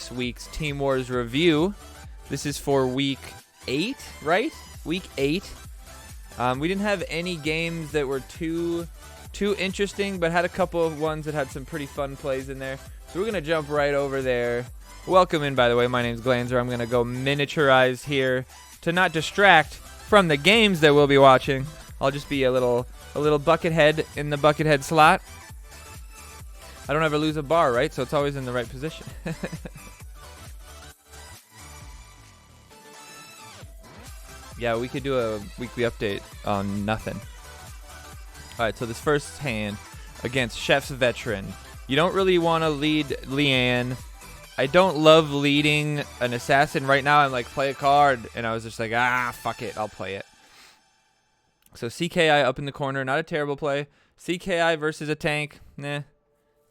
this week's Team Wars review. This is for week 8, right? Week 8. We didn't have any games that were too interesting, but had a couple of ones that had some pretty fun plays in there. So we're going to jump right over there. Welcome in, by the way. My name's Glanzer. I'm going to go miniaturize here to not distract from the games that we'll be watching. I'll just be a little bucket head in the bucket head slot. I don't ever lose a bar, right? So it's always in the right position. Yeah, we could do a weekly update on nothing. All right, so this first hand against Chef's Veteran. You don't really want to lead Liane. I don't love leading an assassin. Right now, I'm like, play a card. And I was just like, fuck it. I'll play it. So CKI up in the corner. Not a terrible play. CKI versus a tank.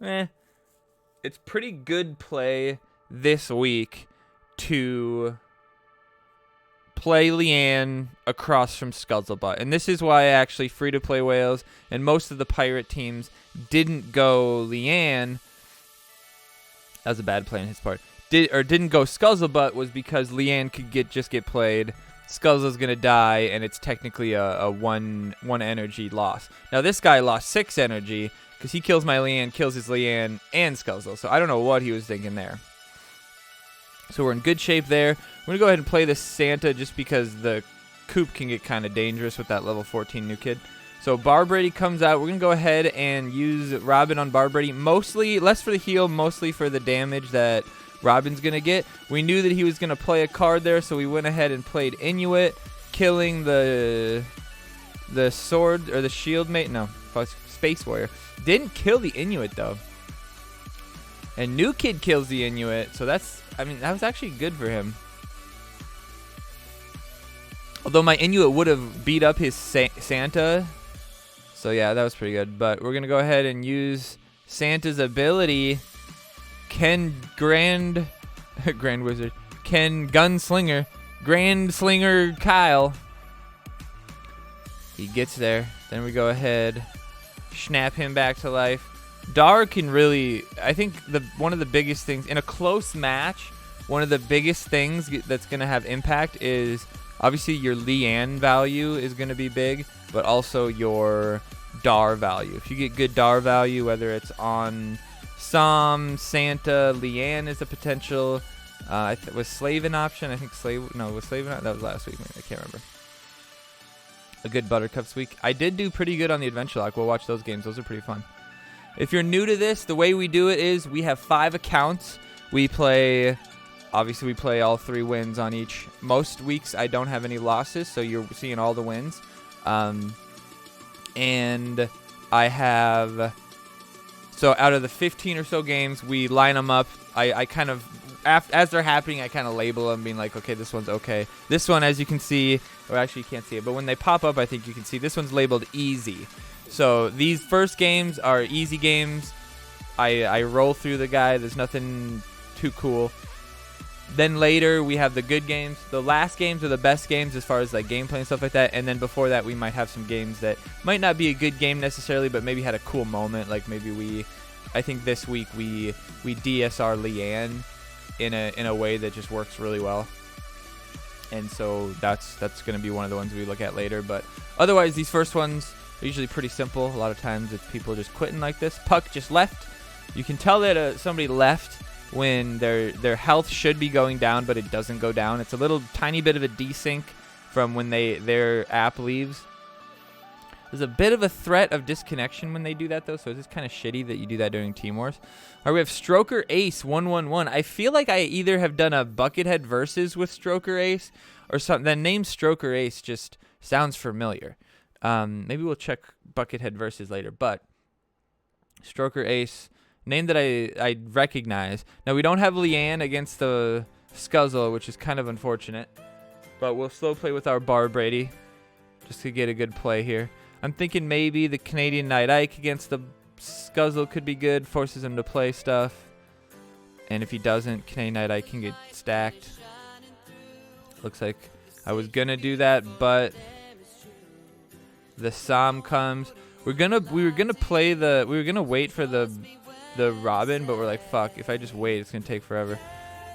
It's pretty good play this week to play Liane across from Scuzzlebutt. And this is why actually free-to-play whales and most of the pirate teams didn't go Liane. That was a bad play on his part. Didn't go Scuzzlebutt was because Liane could just get played. Scuzzle's gonna die, and it's technically a one energy loss. Now this guy lost 6 energy because he kills my Liane, kills his Liane, and Scuzzle. So I don't know what he was thinking there. So we're in good shape there. We're gonna go ahead and play this Santa just because the coop can get kind of dangerous with that level 14 new kid. So Barbrady comes out. We're going to go ahead and use Robin on Barbrady. Mostly, less for the heal, mostly for the damage that Robin's going to get. We knew that he was going to play a card there, so we went ahead and played Inuit, killing the sword, or the shield mate. No, Space Warrior. Didn't kill the Inuit, though. And New Kid kills the Inuit, so that was actually good for him. Although my Inuit would have beat up his Santa. So yeah, that was pretty good. But we're going to go ahead and use Santa's ability. Grand Wizard. Gunslinger. Grand Slinger Kyle. He gets there. Then we go ahead. Snap him back to life. Dar can really... I think one of the biggest things... In a close match, one of the biggest things that's going to have impact is... Obviously, your Liane value is going to be big, but also your Dar value. If you get good Dar value, whether it's on Som, Santa, Liane is a potential. Was Slave an option? I think Slave... No, was Slave an... That was last week. Maybe. I can't remember. A good Buttercups week. I did do pretty good on the Adventure Lock. We'll watch those games. Those are pretty fun. If you're new to this, the way we do it is we have 5 accounts. We play... Obviously, we play all 3 wins on each. Most weeks, I don't have any losses, so you're seeing all the wins. And I have... So out of the 15 or so games, we line them up. I kind of... As they're happening, I kind of label them, being like, okay, this one's okay. This one, as you can see... Or actually, you can't see it. But when they pop up, I think you can see this one's labeled easy. So these first games are easy games. I roll through the guy. There's nothing too cool. Then later, we have the good games. The last games are the best games as far as like gameplay and stuff like that. And then before that, we might have some games that might not be a good game necessarily, but maybe had a cool moment. Like maybe I think this week we DSR Liane in a way that just works really well. And so that's going to be one of the ones we look at later. But otherwise, these first ones are usually pretty simple. A lot of times, it's people just quitting like this. Puck just left. You can tell that somebody left when their health should be going down, but it doesn't go down. It's a little tiny bit of a desync from when their app leaves. There's a bit of a threat of disconnection when they do that, though, so it's just kind of shitty that you do that during Team Wars. All right, we have Stroker Ace 111. I feel like I either have done a Buckethead versus with Stroker Ace or something. The name Stroker Ace just sounds familiar. Maybe we'll check Buckethead versus later, but Stroker Ace... Name that I recognize. Now, we don't have Liane against the Scuzzle, which is kind of unfortunate. But we'll slow play with our Barbrady just to get a good play here. I'm thinking maybe the Canadian Night Ike against the Scuzzle could be good. Forces him to play stuff. And if he doesn't, Canadian Night Ike can get stacked. Looks like I was going to do that, but the Som comes. We were gonna wait for the Robin, but we're like, fuck, if I just wait, it's gonna take forever.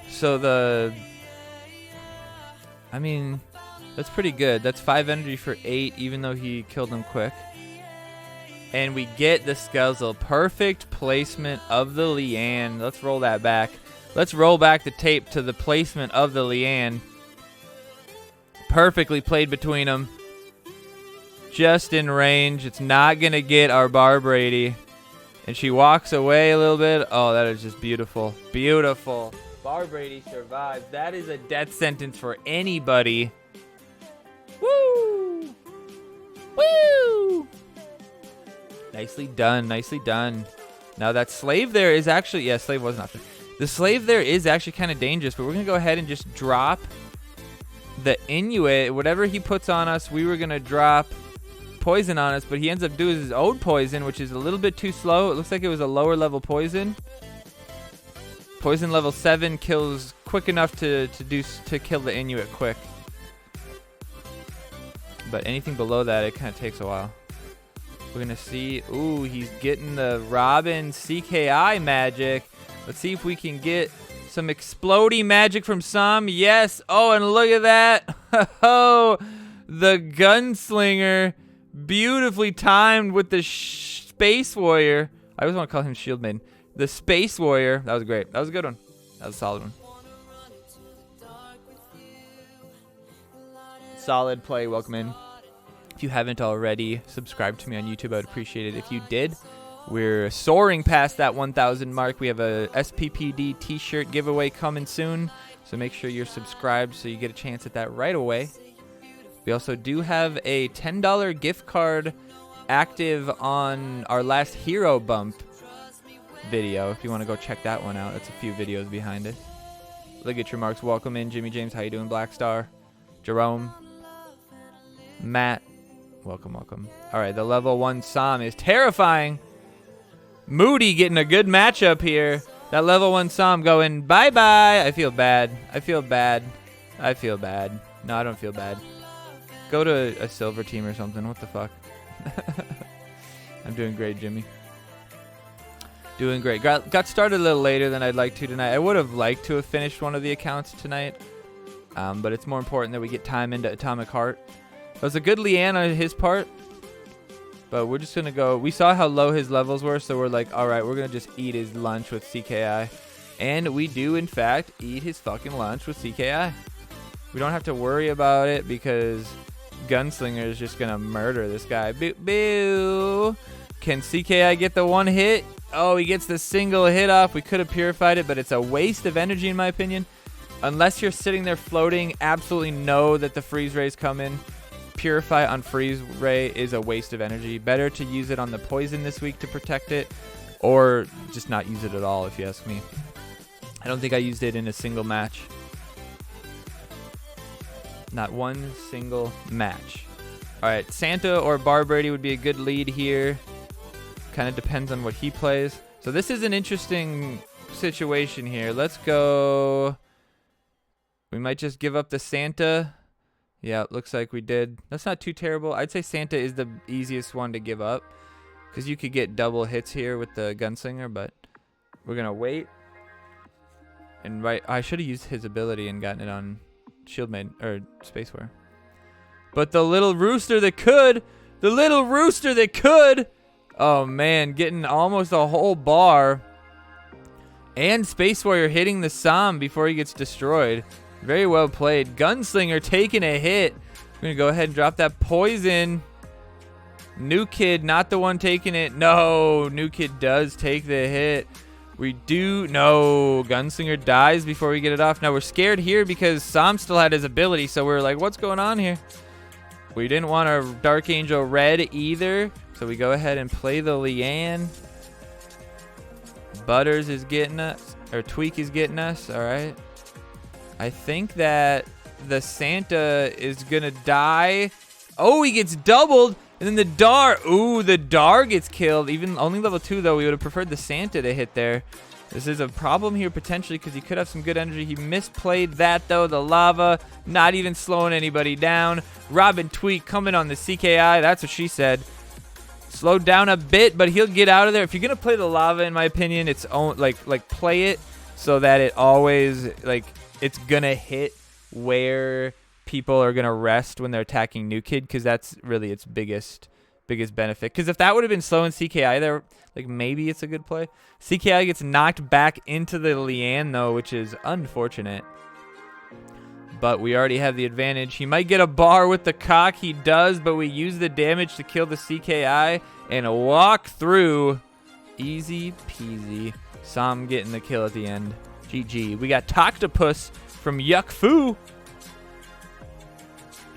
So I mean, that's pretty good. That's 5 energy for 8, even though he killed him quick. And we get the Skelzel. Perfect placement of the Liane. Let's roll that back. Let's roll back the tape to the placement of the Liane. Perfectly played between them. Just in range. It's not going to get our Barbrady. And she walks away a little bit. Oh, that is just beautiful. Beautiful. Barbrady survives. That is a death sentence for anybody. Woo! Woo! Nicely done. Nicely done. Now that slave there is actually... Yeah, slave was an option. The slave there is actually kind of dangerous, but we're going to go ahead and just drop the Inuit. Whatever he puts on us, we were going to drop poison on us, but he ends up doing his own poison, which is a little bit too slow. It looks like it was a lower level poison. Poison level 7 kills quick enough to kill the Inuit quick. But anything below that, it kind of takes a while. We're going to see... Ooh, he's getting the Robin CKI magic. Let's see if we can get some exploding magic from Sam. Yes. Oh, and look at that. Oh, the Gunslinger. Beautifully timed with the Space Warrior. I always want to call him Shield Maiden. The Space Warrior. That was great. That was a good one. That was a solid one. Solid play. Welcome in. If you haven't already subscribed to me on YouTube, I would appreciate it if you did. We're soaring past that 1,000 mark. We have a SPPD T-Shirt giveaway coming soon, so make sure you're subscribed so you get a chance at that right away. We also do have a $10 gift card active on our last Hero Bump video, if you want to go check that one out. That's a few videos behind it. Look at your marks. Welcome in, Jimmy James. How you doing, Black Star? Jerome. Matt. Welcome, welcome. All right, the level 1 Sam is terrifying. Moody getting a good matchup here. That level 1 Sam going bye-bye. I feel bad. I feel bad. I feel bad. No, I don't feel bad. Go to a silver team or something. What the fuck? I'm doing great, Jimmy. Doing great. Got started a little later than I'd like to tonight. I would have liked to have finished one of the accounts tonight. But it's more important that we get time into Atomic Heart. It was a good Liane on his part. But we're just going to go. We saw how low his levels were, so we're like, all right, we're going to just eat his lunch with CKI. And we do, in fact, eat his fucking lunch with CKI. We don't have to worry about it because Gunslinger is just going to murder this guy. Boo, boo. Can CKI get the one hit? Oh, he gets the single hit off. We could have purified it, but it's a waste of energy in my opinion. Unless you're sitting there floating, absolutely know that the freeze rays come in. Purify on freeze ray is a waste of energy. Better to use it on the poison this week to protect it, or just not use it at all if you ask me. I don't think I used it in a single match. Not one single match. All right, Santa or Barbrady would be a good lead here. Kind of depends on what he plays. So this is an interesting situation here. Let's go. We might just give up the Santa. Yeah, it looks like we did. That's not too terrible. I'd say Santa is the easiest one to give up because you could get double hits here with the Gunslinger, but we're going to wait. And I should have used his ability and gotten it on Shield Maiden or Space Warrior. But the little rooster that could. The little rooster that could. Oh, man, getting almost a whole bar. And Space Warrior hitting the Sam before he gets destroyed. Very well played. Gunslinger taking a hit. We're going to go ahead and drop that poison. New Kid, not the one taking it. No, New Kid does take the hit. We do. No, Gunslinger dies before we get it off. Now, we're scared here because Sam still had his ability, so we're like, what's going on here? We didn't want our Dark Angel red either, so we go ahead and play the Liane. Butters is getting us, or Tweak is getting us, all right. I think that the Santa is going to die. Oh, he gets doubled. And then the Dar. Ooh, the Dar gets killed. Even only level 2, though. We would have preferred the Santa to hit there. This is a problem here, potentially, because he could have some good energy. He misplayed that, though. The lava, not even slowing anybody down. Robin Tweak coming on the CKI. That's what she said. Slowed down a bit, but he'll get out of there. If you're going to play the lava, in my opinion, it's like play it so that it always, like, it's gonna hit where people are gonna rest when they're attacking New Kid, because that's really its biggest benefit. Because if that would have been slow in CKI there, like, maybe it's a good play. CKI gets knocked back into the Liane though, which is unfortunate. But we already have the advantage. He might get a bar with the cock. He does, but we use the damage to kill the CKI and walk through. Easy peasy. Sam getting the kill at the end. GG. We got Toctopus from Yuck Fu.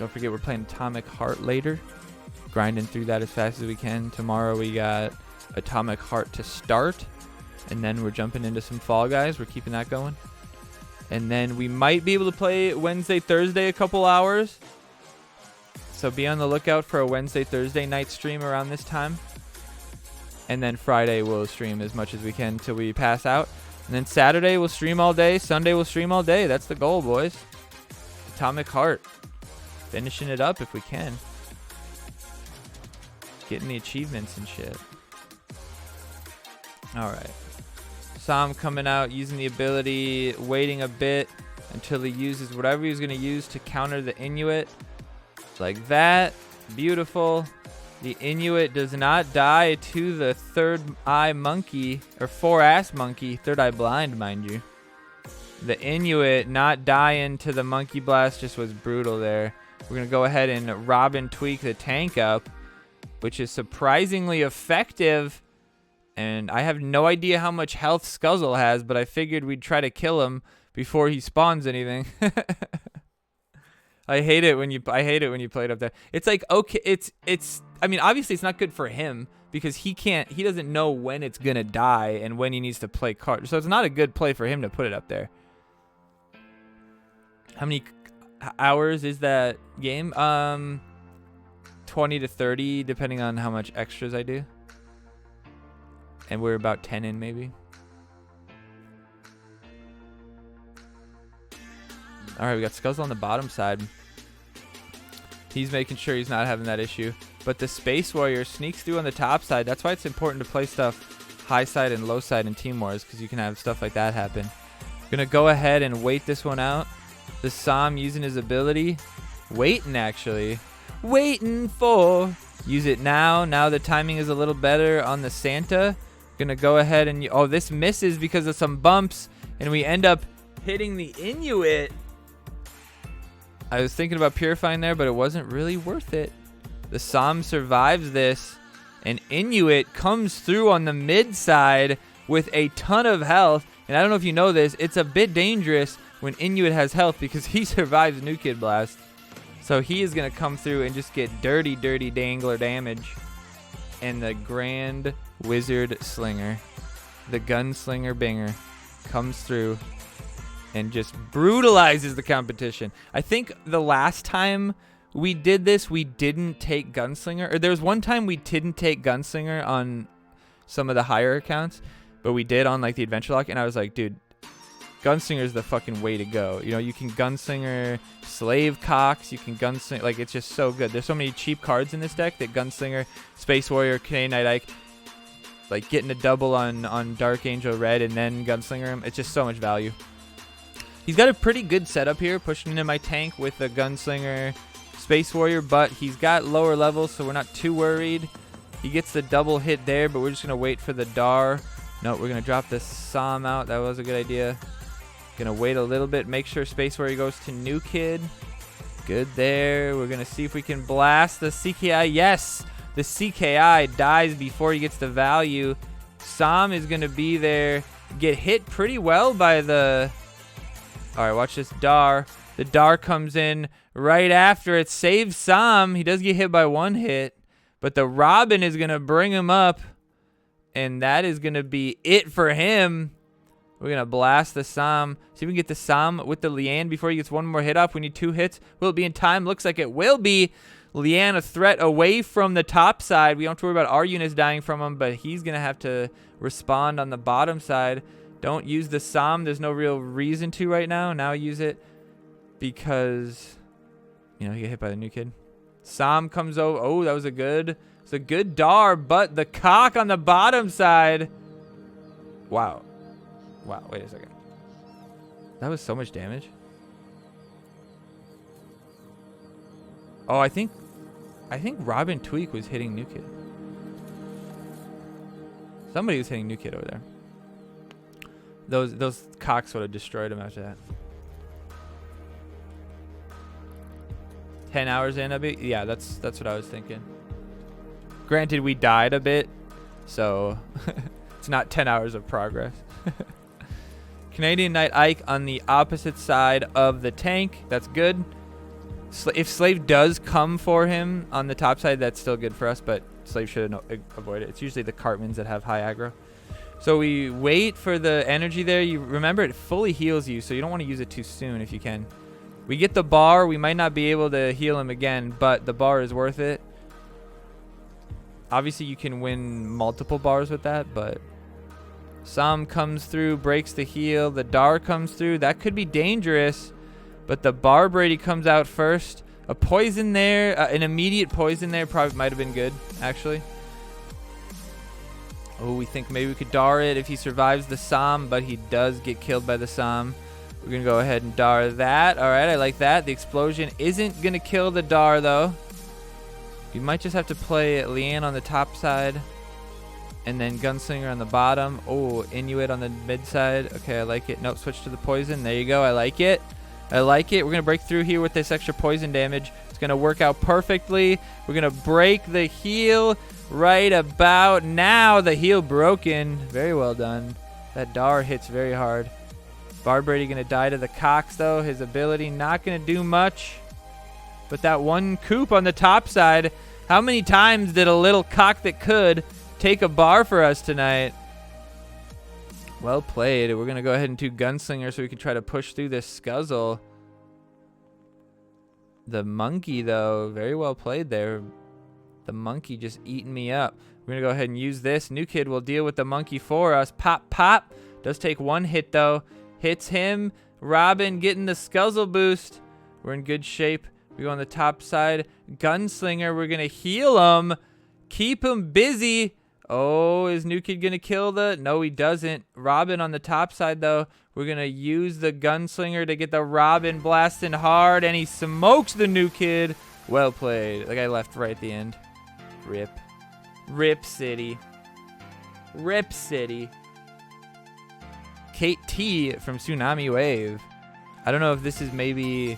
Don't forget we're playing Atomic Heart later. Grinding through that as fast as we can. Tomorrow we got Atomic Heart to start. And then we're jumping into some Fall Guys. We're keeping that going. And then we might be able to play Wednesday, Thursday a couple hours. So be on the lookout for a Wednesday, Thursday night stream around this time. And then Friday we'll stream as much as we can until we pass out. And then Saturday we'll stream all day. Sunday we'll stream all day. That's the goal, boys. Atomic Heart. Finishing it up if we can. Getting the achievements and shit. Alright. Sam coming out, using the ability, waiting a bit until he uses whatever he's going to use to counter the Inuit. Like that. Beautiful. The Inuit does not die to the third eye monkey, or four-ass monkey, third eye blind, mind you. The Inuit not dying to the monkey blast just was brutal there. We're going to go ahead and Robin tweak the tank up, which is surprisingly effective. And I have no idea how much health Scuzzle has, but I figured we'd try to kill him before he spawns anything. I hate it when you play it up there. It's like, okay, it's I mean, obviously it's not good for him because he doesn't know when it's going to die and when he needs to play cards. So it's not a good play for him to put it up there. How many hours is that game? 20 to 30 depending on how much extras I do. And we're about 10 in, maybe. All right, we got Scuzzle on the bottom side. He's making sure he's not having that issue. But the Space Warrior sneaks through on the top side. That's why it's important to play stuff high side and low side in Team Wars, because you can have stuff like that happen. Gonna go ahead and wait this one out. The Sam using his ability. Waiting, actually. Waiting for. Use it now. Now the timing is a little better on the Santa. Gonna go ahead and... Oh, this misses because of some bumps. And we end up hitting the Inuit. I was thinking about purifying there, but it wasn't really worth it. The Sam survives this. And Inuit comes through on the mid side with a ton of health. And I don't know if you know this. It's a bit dangerous when Inuit has health because he survives New Kid Blast. So he is going to come through and just get dirty, dirty dangler damage. And the Grand Wizard Slinger, the Gunslinger Binger, comes through and just brutalizes the competition. I think the last time we did this, we didn't take Gunslinger. Or there was one time we didn't take Gunslinger on some of the higher accounts, but we did on like the Adventure Lock. And I was like, dude, Gunslinger is the fucking way to go. You know, you can Gunslinger Slave Cox, you can Gunslinger, like, it's just so good. There's so many cheap cards in this deck that Gunslinger, Space Warrior, Canadian Night Ike, like getting a double on Dark Angel Red and then Gunslinger him, it's just so much value. He's got a pretty good setup here, pushing into my tank with the Gunslinger, Space Warrior, but he's got lower levels, so we're not too worried. He gets the double hit there, but we're just going to wait for the Dar. No, we're going to drop the Sam out. That was a good idea. Gonna wait a little bit, make sure Space Warrior goes to New Kid. Good there. We're gonna see if we can blast the CKI. Yes, the CKI dies before he gets the value. Sam is gonna be there, get hit pretty well by the... All right, watch this Dar. The Dar comes in right after it, saves Sam. He does get hit by one hit, but the Robin is gonna bring him up, and that is gonna be it for him. We're going to blast the Sam. See if we can get the Sam with the Liane before he gets one more hit off. We need 2 hits. Will it be in time? Looks like it will be. Liane a threat away from the top side. We don't have to worry about our units dying from him, but he's going to have to respond on the bottom side. Don't use the Sam. There's no real reason to right now. Now use it because, you know, he get hit by the New Kid. Sam comes over. Oh, that was it's a good Dar, but the cock on the bottom side. Wow. Wow, wait a second. That was so much damage. Oh, I think Robin Tweak was hitting New Kid. Somebody was hitting New Kid over there. Those cocks would have destroyed him after that. 10 hours in a bit? Yeah, that's what I was thinking. Granted, we died a bit, so it's not 10 hours of progress. Canadian Knight Ike on the opposite side of the tank. That's good. If Slave does come for him on the top side, that's still good for us, but Slave should avoid it. It's usually the Cartmans that have high aggro. So we wait for the energy there. You remember, it fully heals you, so you don't want to use it too soon if you can. We get the bar. We might not be able to heal him again, but the bar is worth it. Obviously, you can win multiple bars with that, but Sam comes through, breaks the heal. The Dar comes through. That could be dangerous, but the Bar Brady comes out first. A poison there, an immediate poison there probably might have been good, actually. Oh, we think maybe we could Dar it if he survives the Sam, but he does get killed by the Sam. We're going to go ahead and Dar that. All right, I like that. The explosion isn't going to kill the Dar, though. You might just have to play Liane on the top side and then Gunslinger on the bottom. Oh, Inuit on the mid side. Okay, I like it. Nope, switch to the poison. There you go. I like it. I like it. We're going to break through here with this extra poison damage. It's going to work out perfectly. We're going to break the heal right about now. The heal broken. Very well done. That Dar hits very hard. Barbrady going to die to the Cox, though. His ability not going to do much. But that one coop on the top side, how many times did a little cock that could take a bar for us tonight? Well played. We're going to go ahead and do Gunslinger so we can try to push through this Scuzzle. The monkey, though, very well played there. The monkey just eating me up. We're going to go ahead and use this. New Kid will deal with the monkey for us. Pop, pop. Does take one hit, though. Hits him. Robin getting the Scuzzle boost. We're in good shape. We go on the top side. Gunslinger, we're going to heal him. Keep him busy. Oh, is New Kid going to kill the... No, he doesn't. Robin on the top side, though. We're going to use the Gunslinger to get the Robin blasting hard, and he smokes the New Kid. Well played. The guy left right at the end. Rip. Rip City. Rip City. Kate T from Tsunami Wave. I don't know if this is maybe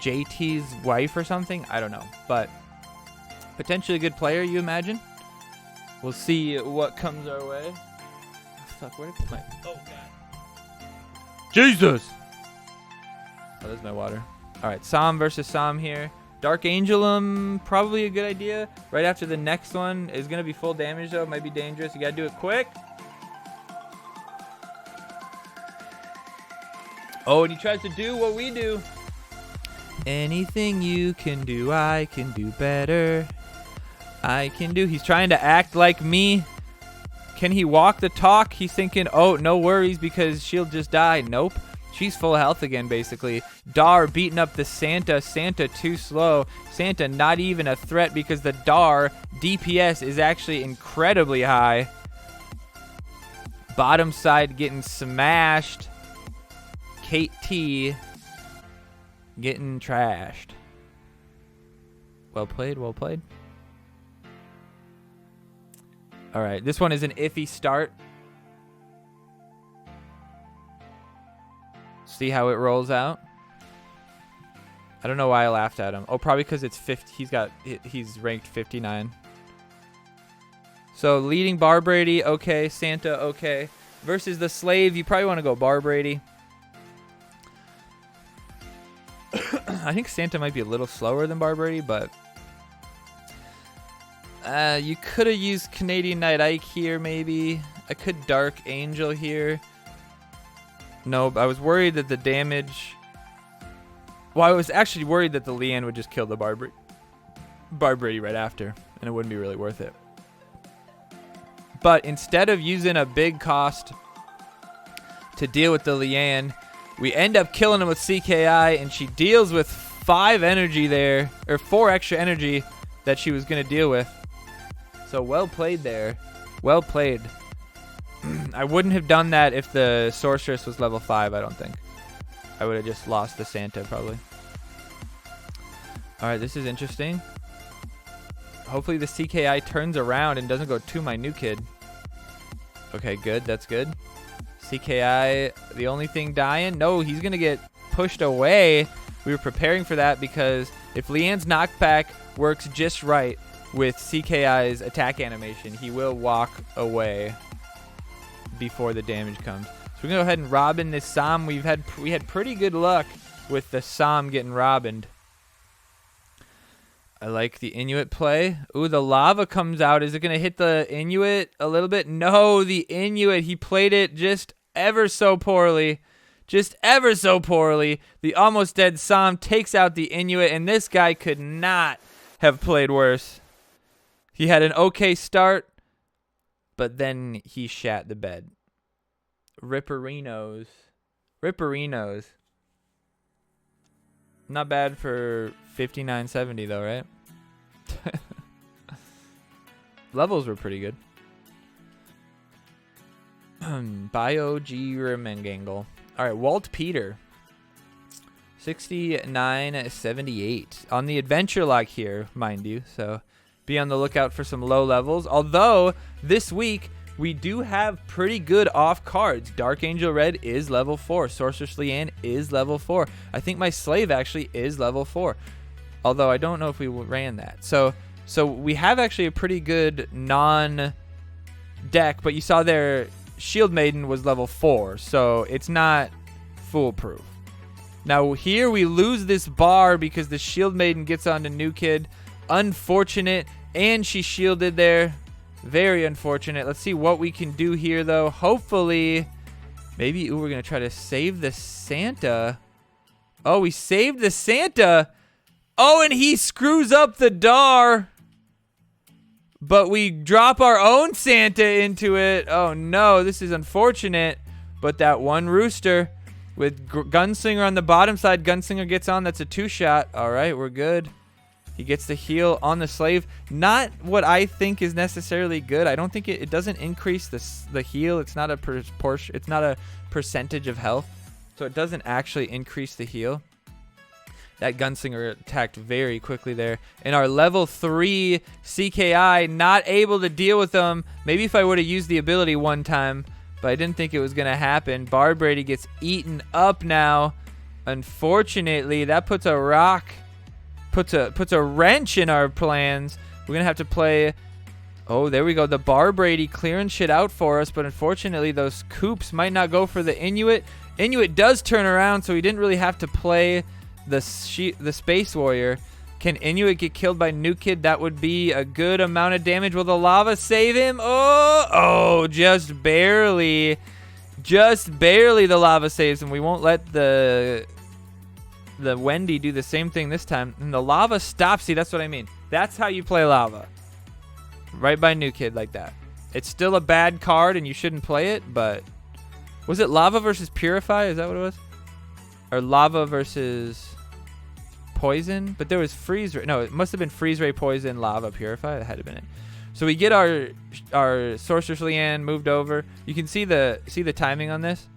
JT's wife or something. I don't know. But potentially a good player, you imagine? We'll see what comes our way. Oh, fuck, where did my... Oh, God. Jesus! Oh, there's my water. All right, Sam versus Sam here. Dark Angelum, probably a good idea. Right after the next one is going to be full damage, though. It might be dangerous. You got to do it quick. Oh, and he tries to do what we do. Anything you can do, I can do better. I can do. He's trying to act like me. Can he walk the talk? He's thinking, oh, no worries because she'll just die. Nope. She's full health again, basically. Dar beating up the Santa. Santa too slow. Santa not even a threat because the Dar DPS is actually incredibly high. Bottom side getting smashed. Kate T getting trashed. Well played, well played. All right, this one is an iffy start. See how it rolls out. I don't know why I laughed at him. Oh, probably because it's 50. He's ranked 59. So leading Barbrady, okay. Santa, okay. Versus the Slave, you probably want to go Barbrady. I think Santa might be a little slower than Barbrady, but you could have used Canadian Knight Ike here, maybe. I could Dark Angel here. No, I was worried that the damage... Well, I was actually worried that the Liane would just kill the Barbrady right after, and it wouldn't be really worth it. But instead of using a big cost to deal with the Liane, we end up killing him with CKI, and she deals with 5 energy there, or 4 extra energy that she was going to deal with. So well played there. Well played. I wouldn't have done that if the Sorceress was level 5, I don't think. I would have just lost the Santa probably. All right, this is interesting. Hopefully the CKI turns around and doesn't go to my new kid. Okay, good. That's good. CKI, the only thing dying? No, he's going to get pushed away. We were preparing for that because if Liane's knockback works just right with CKI's attack animation, he will walk away before the damage comes. So we're going to go ahead and Robin this Som. We had pretty good luck with the Som getting Robined. I like the Inuit play. Ooh, the lava comes out. Is it going to hit the Inuit a little bit? No, the Inuit. He played it just ever so poorly. Just ever so poorly. The almost dead Som takes out the Inuit, and this guy could not have played worse. He had an okay start, but then he shat the bed. Ripperinos. Ripperinos. Not bad for 5970 though, right? Levels were pretty good. Bio G Remengangle. All right, Walt Peter. 6978 on the adventure log here, mind you. So be on the lookout for some low levels. Although this week we do have pretty good off cards. Dark Angel Red is level 4. Sorceress Liane is level 4. I think my Slave actually is level 4. Although I don't know if we ran that. So we have actually a pretty good non-deck. But you saw there Shield Maiden was level 4. So it's not foolproof. Now here we lose this bar because the Shield Maiden gets onto New Kid. Unfortunate. And she shielded there. Very unfortunate. Let's see what we can do here, though. Hopefully, maybe we're going to try to save the Santa. Oh, we saved the Santa. Oh, and he screws up the Dar. But we drop our own Santa into it. Oh, no. This is unfortunate. But that one rooster with Gunslinger on the bottom side. Gunslinger gets on. That's a 2-shot. All right, we're good. He gets the heal on the Slave. Not what I think is necessarily good. I don't think it doesn't increase the heal. It's not a portion. It's not a percentage of health, so it doesn't actually increase the heal. That Gunslinger attacked very quickly there. And our level 3 CKI not able to deal with them. Maybe if I would have used the ability one time, but I didn't think it was gonna happen. Bar Brady gets eaten up now. Unfortunately, that puts a rock. Puts a wrench in our plans. We're going to have to play... Oh, there we go. The Bar Brady clearing shit out for us. But unfortunately, those Coops might not go for the Inuit. Inuit does turn around, so he didn't really have to play the Space Warrior. Can Inuit get killed by New Kid? That would be a good amount of damage. Will the lava save him? Oh, just barely. Just barely the lava saves him. We won't let the Wendy do the same thing this time. And the lava stops. See, that's what I mean. That's how you play lava. Right by New Kid like that. It's still a bad card and you shouldn't play it, but... Was it lava versus purify? Is that what it was? Or lava versus poison? But there was freeze ray. No, it must have been freeze ray, poison, lava, purify. That had to have been it. So we get our Sorceress Liane moved over. You can see the timing on this.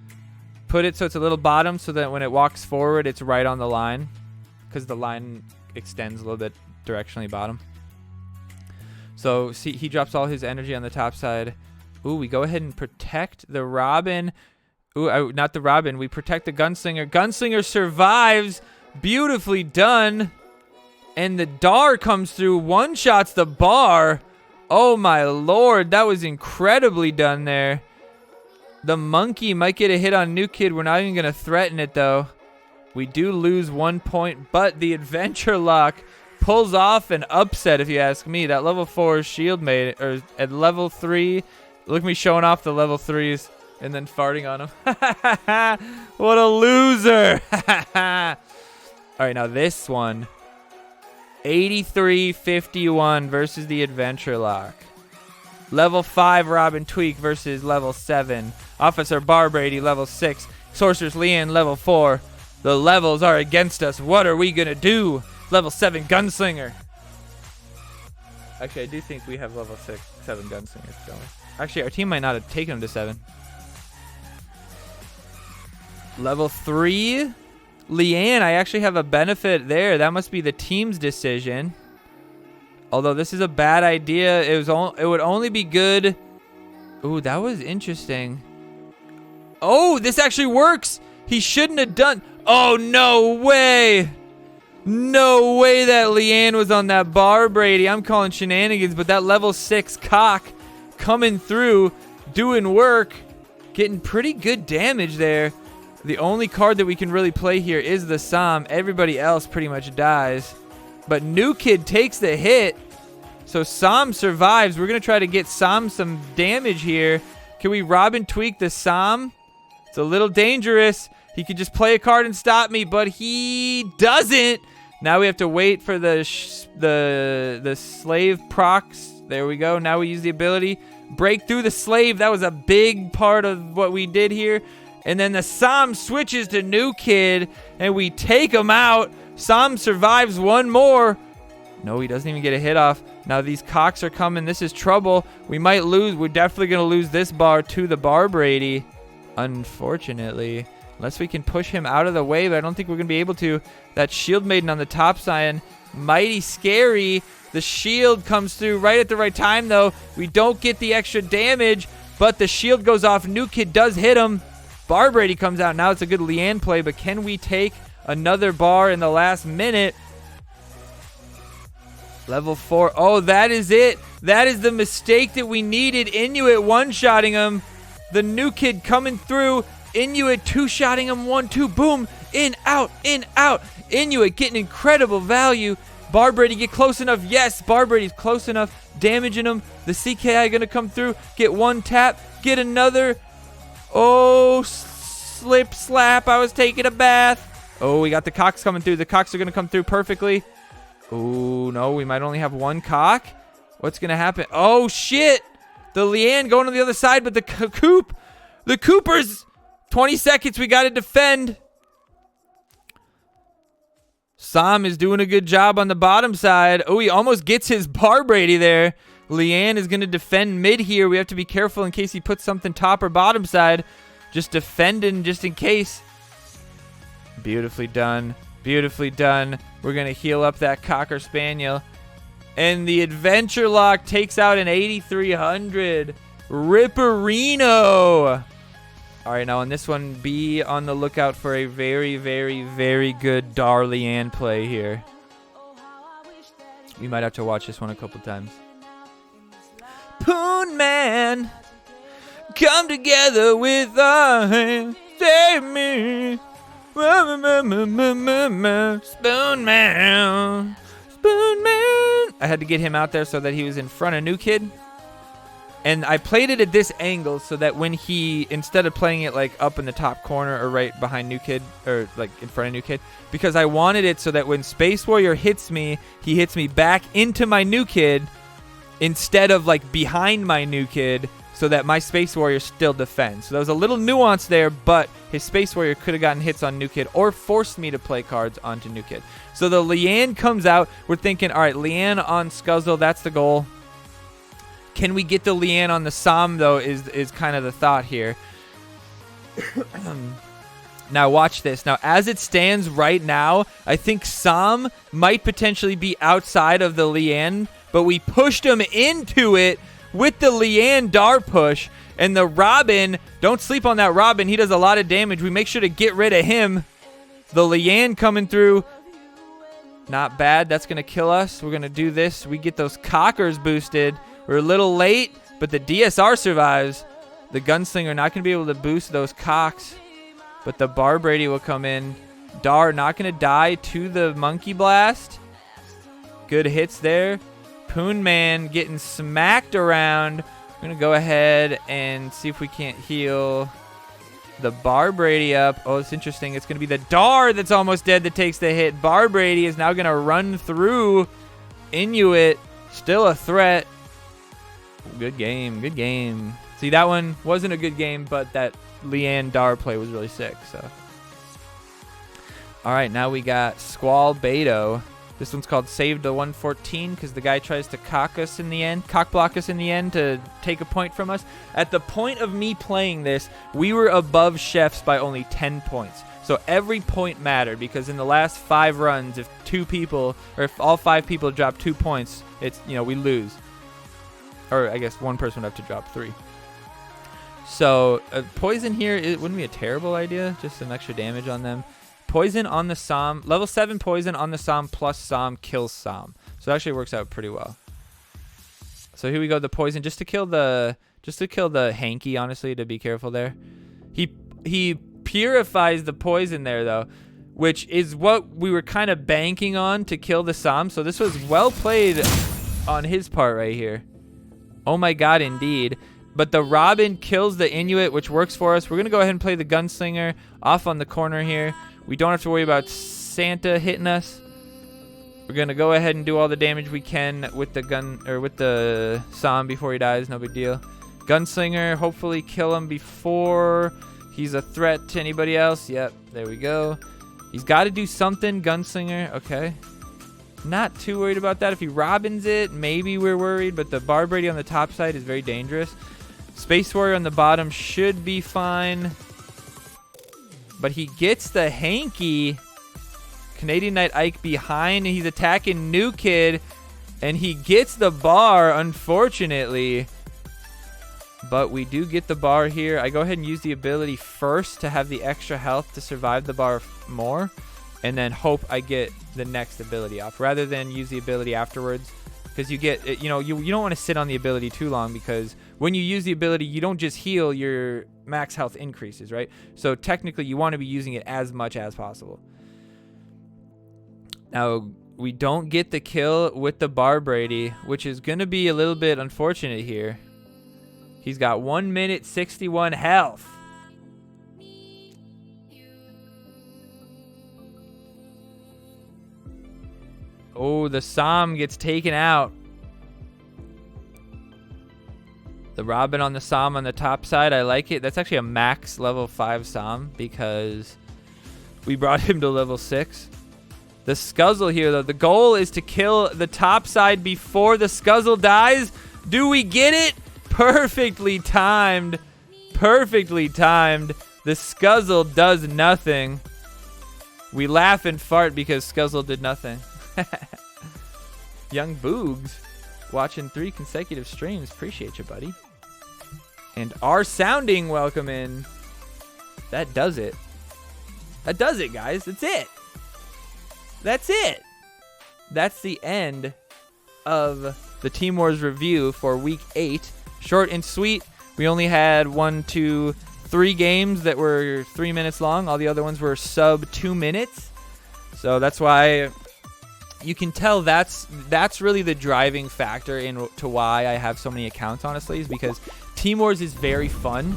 Put it so it's a little bottom so that when it walks forward, it's right on the line. Because the line extends a little bit directionally bottom. So see, he drops all his energy on the top side. Ooh, we go ahead and protect the Robin. Ooh, not the Robin. We protect the Gunslinger. Gunslinger survives. Beautifully done. And the Dar comes through. One-shots the bar. Oh, my Lord. That was incredibly done there. The monkey might get a hit on New Kid. We're not even going to threaten it, though. We do lose 1 point, but the Adventure Lock pulls off an upset, if you ask me. That level 4 shield made, or at level 3, look at me showing off the level 3s and then farting on them. What a loser. All right, now this one. 83-51 versus the Adventure Lock. Level 5 Robin Tweak versus level 7. Officer Bar Brady, level 6. Sorceress Liane, level 4. The levels are against us. What are we going to do? Level 7 Gunslinger. Actually, I do think we have level 7 Gunslingers going. Actually, our team might not have taken him to 7. Level 3 Liane, I actually have a benefit there. That must be the team's decision. Although this is a bad idea. It would only be good. Ooh, that was interesting. Oh, this actually works. He shouldn't have done. Oh, no way. No way that Liane was on that bar, Brady. I'm calling shenanigans, but that level 6 cock coming through, doing work, getting pretty good damage there. The only card that we can really play here is the Sam. Everybody else pretty much dies. But New Kid takes the hit. So Sam survives. We're going to try to get Sam some damage here. Can we Robin tweak the Sam? It's a little dangerous. He could just play a card and stop me, but he doesn't. Now we have to wait for the slave procs. There we go. Now we use the ability. Break through the slave. That was a big part of what we did here. And then the Sam switches to New Kid, and we take him out. Sam survives one more. No, he doesn't even get a hit off. Now these cocks are coming. This is trouble. We might lose. We're definitely going to lose this bar to the bar, Brady. Unfortunately. Unless we can push him out of the way, but I don't think we're going to be able to. That Shield Maiden on the top side, mighty scary. The shield comes through right at the right time, though. We don't get the extra damage, but the shield goes off. New Kid does hit him. Bar Brady comes out. Now it's a good Liane play, but can we take another bar in the last minute? Level 4. Oh, that is it. That is the mistake that we needed. Inuit one-shotting him. The New Kid coming through. Inuit two-shotting him. 1-2. Boom. In, out, in, out. Inuit getting incredible value. Bar Brady get close enough. Yes, Bar Brady's close enough. Damaging him. The CKI going to come through. Get one tap. Get another. Oh, slip slap. I was taking a bath. Oh, we got the cocks coming through. The cocks are going to come through perfectly. Oh, no. We might only have one cock. What's going to happen? Oh, shit. The Liane going on the other side, but the Coop. The Coopers. 20 seconds. We got to defend. Sam is doing a good job on the bottom side. Oh, he almost gets his Bar Brady there. Liane is going to defend mid here. We have to be careful in case he puts something top or bottom side. Just defending just in case. Beautifully done. Beautifully done. We're going to heal up that Cocker Spaniel. And the Adventure Lock takes out an 8300. Ripperino. All right, now on this one, be on the lookout for a very, very, very good Liane play here. You might have to watch this one a couple times. Poon Man, come together with our hands, save me. Spoon Man, Spoon Man. I had to get him out there so that he was in front of New Kid. And I played it at this angle so that when he, instead of playing it like up in the top corner or right behind New Kid, or like in front of New Kid, because I wanted it so that when Space Warrior hits me, he hits me back into my New Kid instead of like behind my New Kid, so that my Space Warrior still defends. So there was a little nuance there, but his Space Warrior could have gotten hits on New Kid or forced me to play cards onto New Kid. So the Liane comes out. We're thinking, all right, Liane on Scuzzle, that's the goal. Can we get the Liane on the Sam, though, is kind of the thought here. Now, watch this. Now, as it stands right now, I think Sam might potentially be outside of the Liane, but we pushed him into it with the Liane Dar push. And the Robin, don't sleep on that Robin. He does a lot of damage. We make sure to get rid of him. The Liane coming through. Not bad. That's going to kill us. We're going to do this. We get those cockers boosted. We're a little late, but the DSR survives. The Gunslinger not going to be able to boost those cocks, but the Bar Brady will come in. Dar not going to die to the Monkey Blast. Good hits there. Poon Man getting smacked around. We're going to go ahead and see if we can't heal the Bar Brady up. Oh, it's interesting. It's going to be the Dar that's almost dead that takes the hit. Bar Brady is now going to run through Inuit. Still a threat. Good game. Good game. See, that one wasn't a good game, but that Liane Dar play was really sick. So, all right, now we got Squall Beto. This one's called Save the 114 because the guy tries to cock us in the end, cock block us in the end to take a point from us. At the point of me playing this, we were above Chefs by only 10 points. So every point mattered, because in the last 5 runs, if 2 people, or if all 5 people drop 2 points, it's, you know, we lose. Or I guess one person would have to drop 3. So poison here, it wouldn't be a terrible idea. Just some extra damage on them. Poison on the Som. Level 7 poison on the Som plus Som kills Som. So it actually works out pretty well. So here we go, the poison, just to kill the hanky, honestly, to be careful there. He purifies the poison there, though, which is what we were kind of banking on to kill the Som. So this was well played on his part right here. Oh my god, indeed. But the Robin kills the Inuit, which works for us. We're going to go ahead and play the Gunslinger off on the corner here. We don't have to worry about Santa hitting us. We're going to go ahead and do all the damage we can with the gun, or with the Som before he dies. No big deal. Gunslinger, hopefully kill him before he's a threat to anybody else. Yep, there we go. He's got to do something, Gunslinger. Okay. Not too worried about that. If he Robins it, maybe we're worried, but the Barb Brady on the top side is very dangerous. Space Warrior on the bottom should be fine. But he gets the hanky. Canadian Knight Ike behind. He's attacking New Kid. And he gets the bar, unfortunately. But we do get the bar here. I go ahead and use the ability first to have the extra health to survive the bar more. And then hope I get the next ability off, rather than use the ability afterwards. Because you get, you know, you don't want to sit on the ability too long, because when you use the ability, you don't just heal, your max health increases, right? So technically, you want to be using it as much as possible. Now, we don't get the kill with the Bar Brady, which is going to be a little bit unfortunate here. He's got 1 minute 61 health. Oh, the Som gets taken out. The Robin on the Som on the top side, I like it. That's actually a max level 5 Som, because we brought him to level 6. The Scuzzle here, though. The goal is to kill the top side before the Scuzzle dies. Do we get it? Perfectly timed. Perfectly timed. The Scuzzle does nothing. We laugh and fart because Scuzzle did nothing. Young Boogs watching 3 consecutive streams. Appreciate you, buddy. And our sounding welcome in. That does it. That does it, guys. That's it. That's it. That's the end of the Team Wars review for week 8. Short and sweet. We only had 1, 2, 3 games that were 3 minutes long. All the other ones were sub 2 minutes. So that's why you can tell that's really the driving factor into why I have so many accounts, honestly, is because Team Wars is very fun.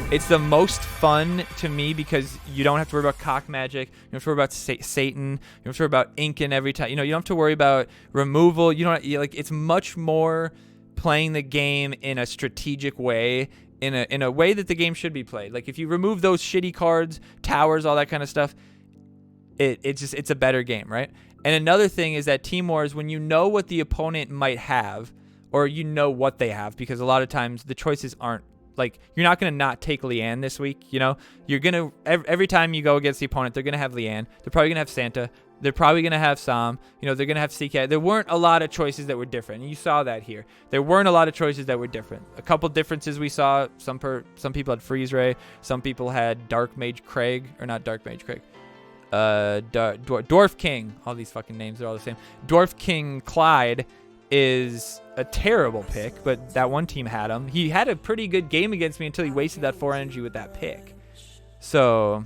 It's the most fun to me because you don't have to worry about cock magic. You don't have to worry about Satan. You don't have to worry about inking every time. You know, you don't have to worry about removal. You don't like. It's much more playing the game in a strategic way, in a way that the game should be played. Like if you remove those shitty cards, towers, all that kind of stuff, it's a better game, right? And another thing is that Team Wars, when you know what the opponent might have, or you know what they have, because a lot of times the choices aren't, like, you're not going to not take Liane this week, you know? You're going to, every time you go against the opponent, they're going to have Liane. They're probably going to have Santa. They're probably going to have Som. You know, they're going to have CK. There weren't a lot of choices that were different, and you saw that here. There weren't a lot of choices that were different. A couple differences we saw. Some people had Freeze Ray. Some people had Dark Mage Craig, or not Dark Mage Craig. Dwarf King. All these fucking names are all the same. Dwarf King Clyde is a terrible pick, but that one team had him. He had a pretty good game against me until he wasted that 4 energy with that pick. So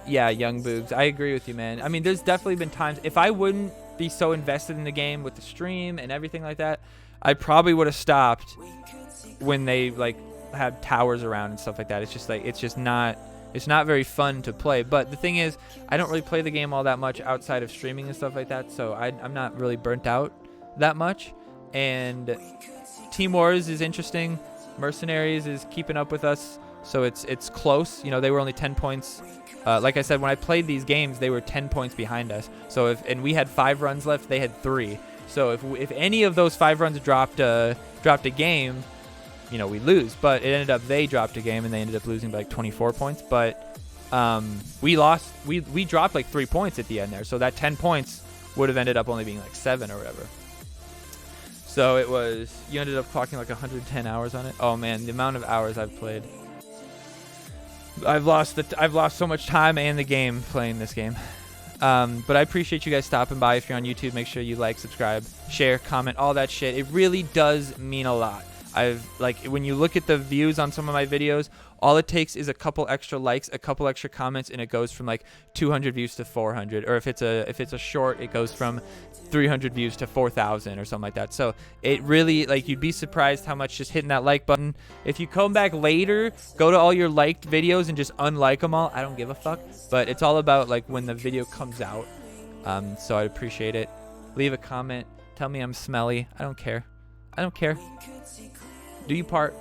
yeah, Young Boogs, I agree with you, man. I mean, there's definitely been times, if I wouldn't be so invested in the game with the stream and everything like that, I probably would have stopped when they like had towers around and stuff like that. It's just like, it's not very fun to play. But the thing is, I don't really play the game all that much outside of streaming and stuff like that, so I'm not really burnt out that much. And Team Wars is interesting. Mercenaries is keeping up with us, so it's close. You know, they were only 10 points. Like I said, when I played these games, they were 10 points behind us. So and we had 5 runs left, they had 3. So if any of those 5 runs dropped a game, you know, we lose. But it ended up they dropped a game and they ended up losing by like 24 points. But we lost. We dropped like 3 points at the end there. So that 10 points would have ended up only being like 7 or whatever. So it was, you ended up clocking like 110 hours on it. Oh man, the amount of hours I've played. I've lost so much time and the game playing this game. But I appreciate you guys stopping by. If you're on YouTube, make sure you like, subscribe, share, comment, all that shit. It really does mean a lot. When you look at the views on some of my videos, all it takes is a couple extra likes, a couple extra comments, and it goes from like 200 views to 400. Or if it's a short, it goes from 300 views to 4,000 or something like that. So it really, like, you'd be surprised how much just hitting that like button. If you come back later, go to all your liked videos and just unlike them all. I don't give a fuck. But it's all about like when the video comes out. So I'd appreciate it. Leave a comment. Tell me I'm smelly. I don't care. I don't care. Do you part?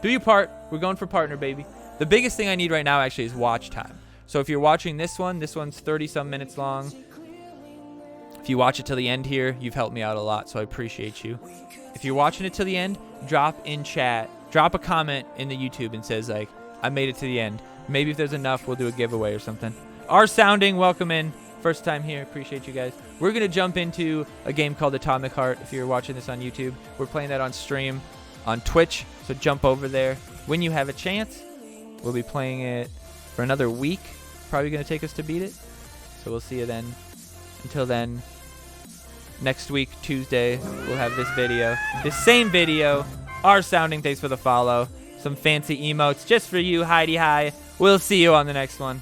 Do you part? We're going for partner, baby. The biggest thing I need right now actually is watch time. So if you're watching this one's 30-some minutes long. If you watch it till the end here, you've helped me out a lot, so I appreciate you. If you're watching it till the end, drop in chat. Drop a comment in the YouTube and says, like, I made it to the end. Maybe if there's enough, we'll do a giveaway or something. R Sounding, welcome in. First time here. Appreciate you guys. We're going to jump into a game called Atomic Heart if you're watching this on YouTube. We're playing that on stream on Twitch, so jump over there when you have a chance. We'll be playing it for another week. Probably going to take us to beat it. So we'll see you then. Until then, next week, Tuesday, we'll have this video. This same video. R Sounding, thanks for the follow. Some fancy emotes just for you, Heidi Hi. We'll see you on the next one.